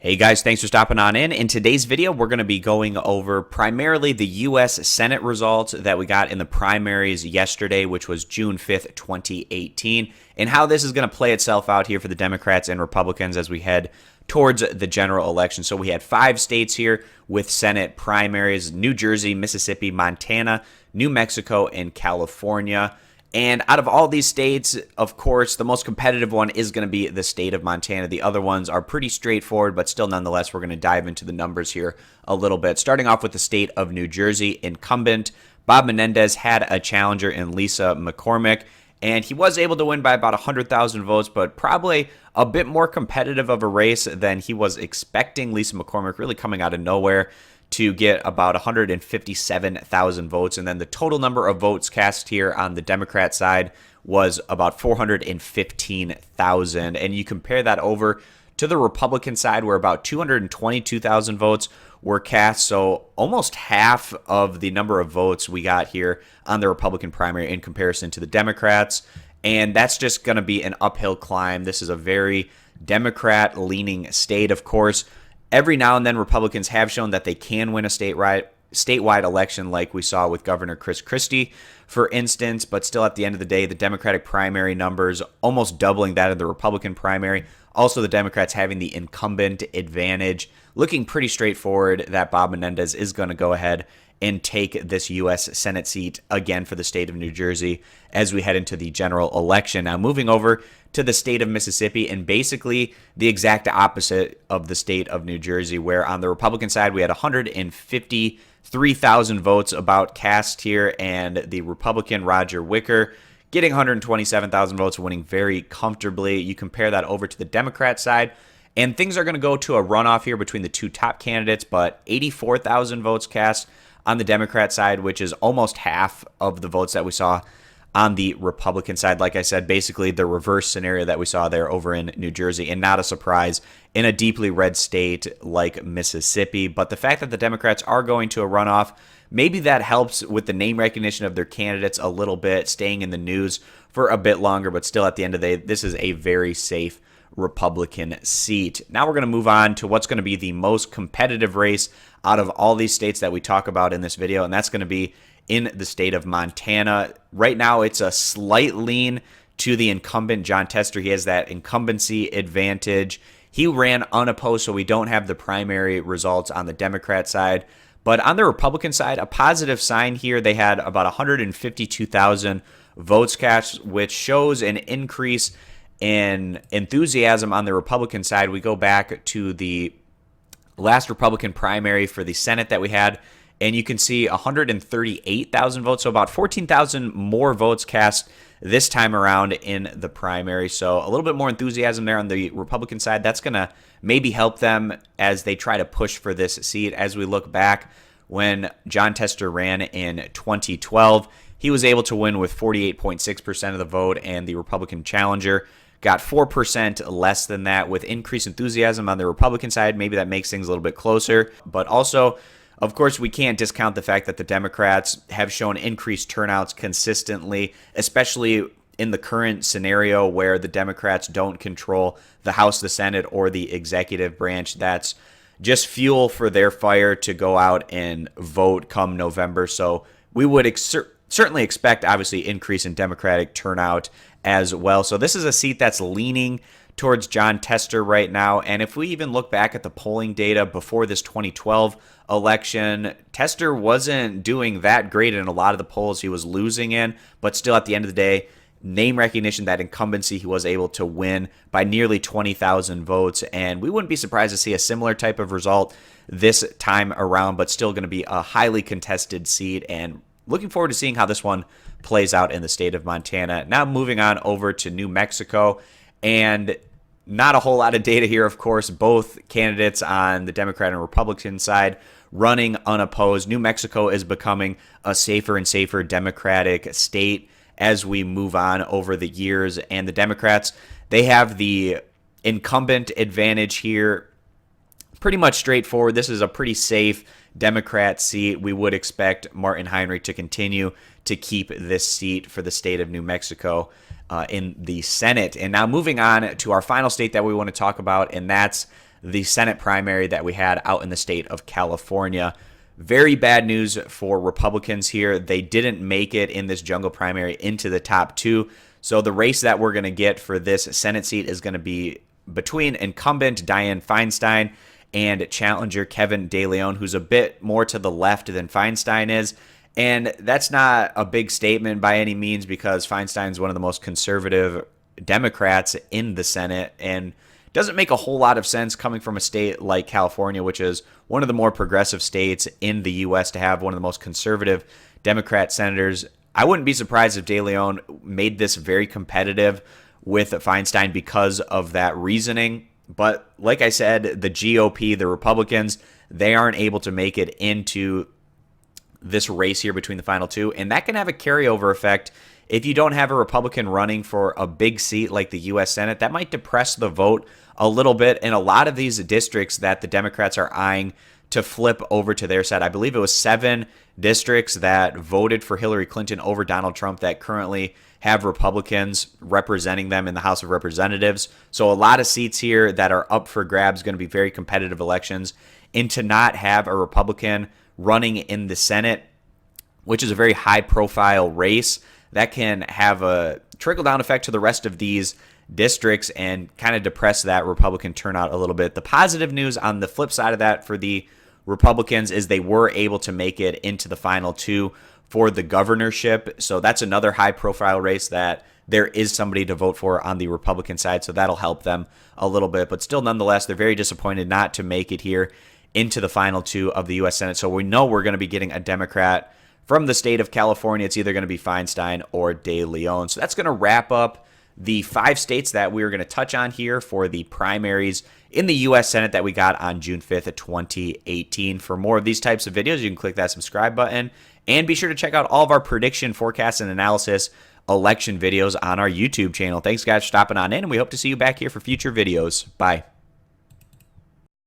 Hey guys, thanks for stopping on in. In today's video, we're going to be going over primarily the U.S. Senate results that we got in the primaries yesterday, which was June 5th, 2018, and how this is going to play itself out here for the Democrats and Republicans as we head towards the general election. So we had 5 states here with Senate primaries: New Jersey, Mississippi, Montana, New Mexico, and California. And out of all these states, of course, the most competitive one is going to be the state of Montana. The other ones are pretty straightforward, but still, nonetheless, we're going to dive into the numbers here a little bit. Starting off with the state of New Jersey, incumbent Bob Menendez had a challenger in Lisa McCormick, and he was able to win by about 100,000 votes, but probably a bit more competitive of a race than he was expecting. Lisa McCormick really coming out of nowhere to get about 157,000 votes. And then the total number of votes cast here on the Democrat side was about 415,000. And you compare that over to the Republican side, where about 222,000 votes were cast. So almost half of the number of votes we got here on the Republican primary in comparison to the Democrats. And that's just going to be an uphill climb. This is a very Democrat-leaning state, of course. Every now and then, Republicans have shown that they can win a statewide election, like we saw with Governor Chris Christie, for instance. But still, at the end of the day, the Democratic primary numbers almost doubling that of the Republican primary. Also, the Democrats having the incumbent advantage. Looking pretty straightforward that Bob Menendez is going to go ahead and take this U.S. Senate seat again for the state of New Jersey as we head into the general election. Now, moving over to the state of Mississippi, and basically the exact opposite of the state of New Jersey, where on the Republican side we had 153,000 votes about cast here, and the Republican Roger Wicker getting 127,000 votes, winning very comfortably. You compare that over to the Democrat side, and things are going to go to a runoff here between the two top candidates, but 84,000 votes cast on the Democrat side, which is almost half of the votes that we saw on the Republican side. Like I said, basically the reverse scenario that we saw there over in New Jersey, and not a surprise in a deeply red state like Mississippi. But the fact that the Democrats are going to a runoff, maybe that helps with the name recognition of their candidates a little bit, staying in the news for a bit longer. But still, at the end of the day, this is a very safe Republican seat. Now we're going to move on to what's going to be the most competitive race out of all these states that we talk about in this video, and that's going to be in the state of Montana. Right now, it's a slight lean to the incumbent Jon Tester. He has that incumbency advantage. He ran unopposed, so we don't have the primary results on the Democrat side. But on the Republican side, a positive sign here. They had about 152,000 votes cast, which shows an increase in enthusiasm on the Republican side. We go back to the last Republican primary for the Senate that we had, and you can see 138,000 votes, so about 14,000 more votes cast this time around in the primary. So a little bit more enthusiasm there on the Republican side. That's going to maybe help them as they try to push for this seat. As we look back, when Jon Tester ran in 2012, he was able to win with 48.6% of the vote, and the Republican challenger got 4% less than that. With increased enthusiasm on the Republican side, maybe that makes things a little bit closer. But also, of course, we can't discount the fact that the Democrats have shown increased turnouts consistently, especially in the current scenario where the Democrats don't control the House, the Senate, or the executive branch. That's just fuel for their fire to go out and vote come November. So we would certainly expect, obviously, increase in Democratic turnout as well. So this is a seat that's leaning towards Jon Tester right now. And if we even look back at the polling data before this 2012 election, Tester wasn't doing that great in a lot of the polls he was losing in, but still at the end of the day, name recognition, that incumbency, he was able to win by nearly 20,000 votes. And we wouldn't be surprised to see a similar type of result this time around, but still going to be a highly contested seat, and looking forward to seeing how this one plays out in the state of Montana. Now moving on over to New Mexico, and not a whole lot of data here, of course. Both candidates on the Democrat and Republican side running unopposed. New Mexico is becoming a safer and safer Democratic state as we move on over the years. And the Democrats, they have the incumbent advantage here. Pretty much straightforward. This is a pretty safe Democrat seat. We would expect Martin Heinrich to continue to keep this seat for the state of New Mexico in the Senate. And now moving on to our final state that we want to talk about, and that's the Senate primary that we had out in the state of California. Very bad news for Republicans here. They didn't make it in this jungle primary into the top 2. So the race that we're going to get for this Senate seat is going to be between incumbent Dianne Feinstein and challenger Kevin DeLeon, who's a bit more to the left than Feinstein is. And that's not a big statement by any means, because Feinstein's one of the most conservative Democrats in the Senate, and doesn't make a whole lot of sense coming from a state like California, which is one of the more progressive states in the U.S., to have one of the most conservative Democrat senators. I wouldn't be surprised if DeLeon made this very competitive with Feinstein because of that reasoning. But like I said, the GOP, the Republicans, they aren't able to make it into this race here between the final 2. And that can have a carryover effect. If you don't have a Republican running for a big seat like the U.S. Senate, that might depress the vote a little bit in a lot of these districts that the Democrats are eyeing to flip over to their side. I believe it was 7 districts that voted for Hillary Clinton over Donald Trump that currently have Republicans representing them in the House of Representatives. So a lot of seats here that are up for grabs, going to be very competitive elections. And to not have a Republican running in the Senate, which is a very high-profile race, that can have a trickle-down effect to the rest of these districts and kind of depress that Republican turnout a little bit. The positive news on the flip side of that for the Republicans is they were able to make it into the final 2 for the governorship. So that's another high-profile race that there is somebody to vote for on the Republican side, so that'll help them a little bit. But still, nonetheless, they're very disappointed not to make it here into the final 2 of the U.S. Senate. So we know we're going to be getting a Democrat from the state of California. It's either going to be Feinstein or DeLeon. So that's going to wrap up the 5 states that we were going to touch on here for the primaries in the U.S. Senate that we got on June 5th of 2018. For more of these types of videos, you can click that subscribe button. And be sure to check out all of our prediction, forecast, and analysis election videos on our YouTube channel. Thanks, guys, for stopping on in, and we hope to see you back here for future videos. Bye.